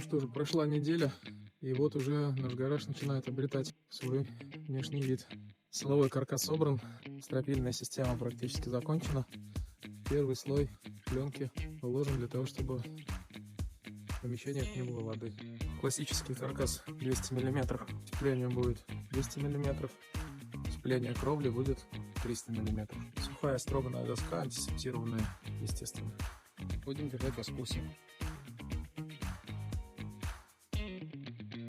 что же, прошла неделя, и вот уже наш гараж начинает обретать свой внешний вид. Силовой каркас собран, стропильная система практически закончена. Первый слой пленки уложен для того, чтобы в помещениях не было воды. Классический каркас 200 мм, сцепление будет 200 мм, сцепление кровли будет 300 мм. Сухая строганная доска, антисептированная, естественно. Будем держать в искусе.